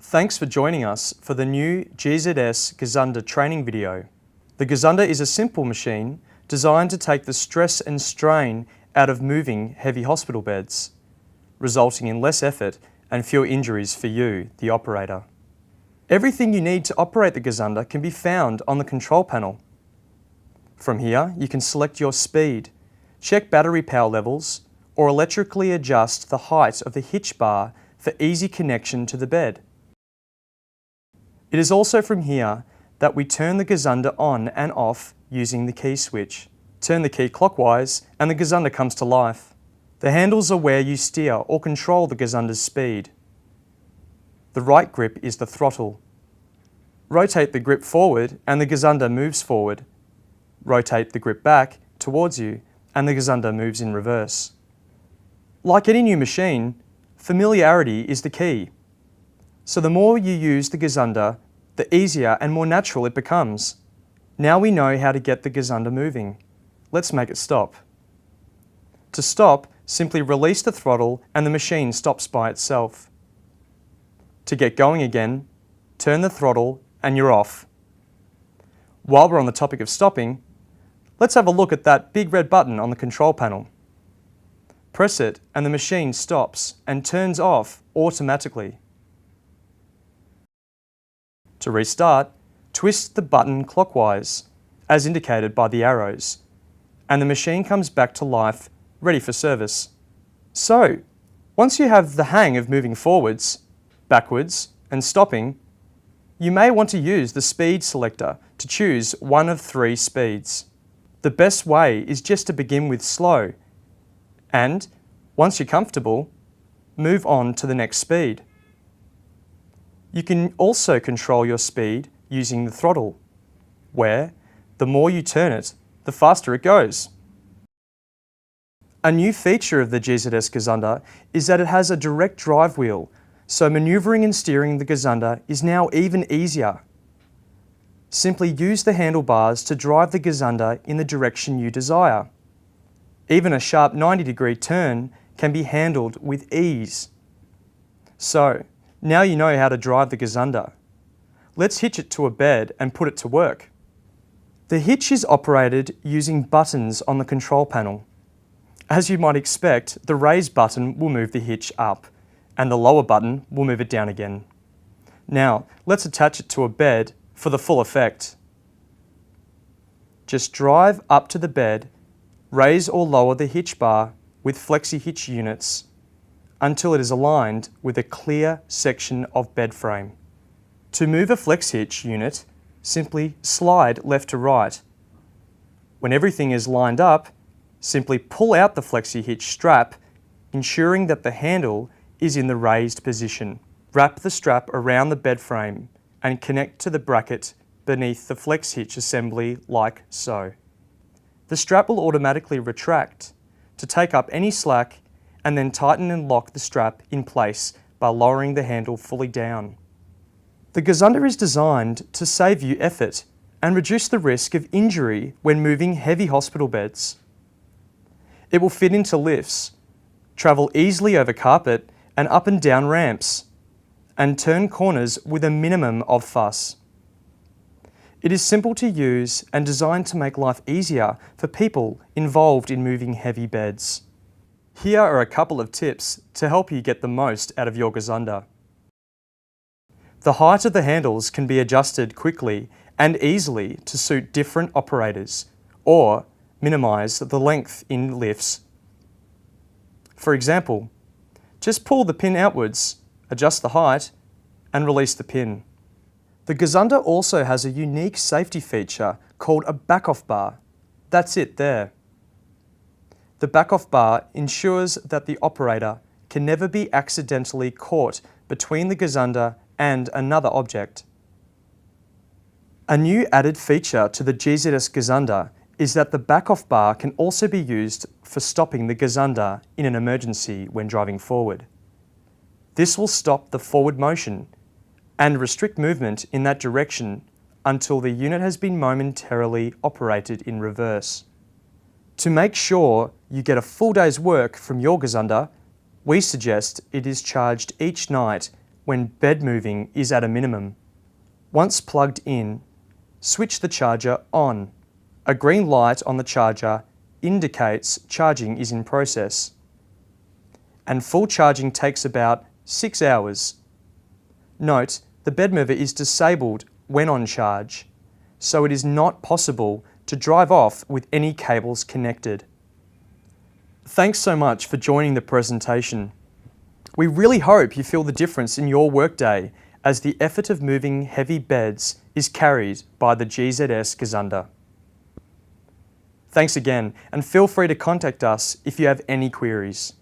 Thanks for joining us for the new GZS Gzunda training video. The Gzunda is a simple machine designed to take the stress and strain out of moving heavy hospital beds, resulting in less effort and fewer injuries for you, the operator. Everything you need to operate the Gzunda can be found on the control panel. From here, you can select your speed, check battery power levels, or electrically adjust the height of the hitch bar for easy connection to the bed. It is also from here that we turn the Gzunda on and off using the key switch. Turn the key clockwise and the Gzunda comes to life. The handles are where you steer or control the Gzunda's speed. The right grip is the throttle. Rotate the grip forward and the Gzunda moves forward. Rotate the grip back towards you and the Gzunda moves in reverse. Like any new machine, familiarity is the key. So the more you use the Gzunda, the easier and more natural it becomes. Now we know how to get the Gzunda moving. Let's make it stop. To stop, simply release the throttle and the machine stops by itself. To get going again, turn the throttle and you're off. While we're on the topic of stopping, let's have a look at that big red button on the control panel. Press it and the machine stops and turns off automatically. To restart, twist the button clockwise, as indicated by the arrows, and the machine comes back to life, ready for service. So, once you have the hang of moving forwards, backwards, and stopping, you may want to use the speed selector to choose one of 3 speeds. The best way is just to begin with slow, and once you're comfortable, move on to the next speed. You can also control your speed using the throttle, where the more you turn it, the faster it goes. A new feature of the GZS Gzunda is that it has a direct drive wheel, so manoeuvring and steering the Gzunda is now even easier. Simply use the handlebars to drive the Gzunda in the direction you desire. Even a sharp 90-degree turn can be handled with ease. So, now you know how to drive the Gzunda. Let's hitch it to a bed and put it to work. The hitch is operated using buttons on the control panel. As you might expect, the raise button will move the hitch up and the lower button will move it down again. Now, let's attach it to a bed for the full effect. Just drive up to the bed, raise or lower the hitch bar with flexi hitch units until it is aligned with a clear section of bed frame. To move a flex hitch unit, simply slide left to right. When everything is lined up, simply pull out the flexi hitch strap, ensuring that the handle is in the raised position. Wrap the strap around the bed frame and connect to the bracket beneath the flex hitch assembly like so. The strap will automatically retract to take up any slack and then tighten and lock the strap in place by lowering the handle fully down. The Gzunda is designed to save you effort and reduce the risk of injury when moving heavy hospital beds. It will fit into lifts, travel easily over carpet and up and down ramps, and turn corners with a minimum of fuss. It is simple to use and designed to make life easier for people involved in moving heavy beds. Here are a couple of tips to help you get the most out of your Gzunda. The height of the handles can be adjusted quickly and easily to suit different operators or minimise the length in lifts. For example, just pull the pin outwards, adjust the height and release the pin. The Gzunda also has a unique safety feature called a back-off bar. That's it there. The back-off bar ensures that the operator can never be accidentally caught between the Gzunda and another object. A new added feature to the GZS Gzunda is that the back-off bar can also be used for stopping the Gzunda in an emergency when driving forward. This will stop the forward motion and restrict movement in that direction until the unit has been momentarily operated in reverse. To make sure you get a full day's work from your Gzunda, we suggest it is charged each night when bed moving is at a minimum. Once plugged in, switch the charger on. A green light on the charger indicates charging is in process. And full charging takes about 6 hours. Note, the bed mover is disabled when on charge, so it is not possible to drive off with any cables connected. Thanks so much for joining the presentation. We really hope you feel the difference in your workday as the effort of moving heavy beds is carried by the GZS Gzunda. Thanks again, and feel free to contact us if you have any queries.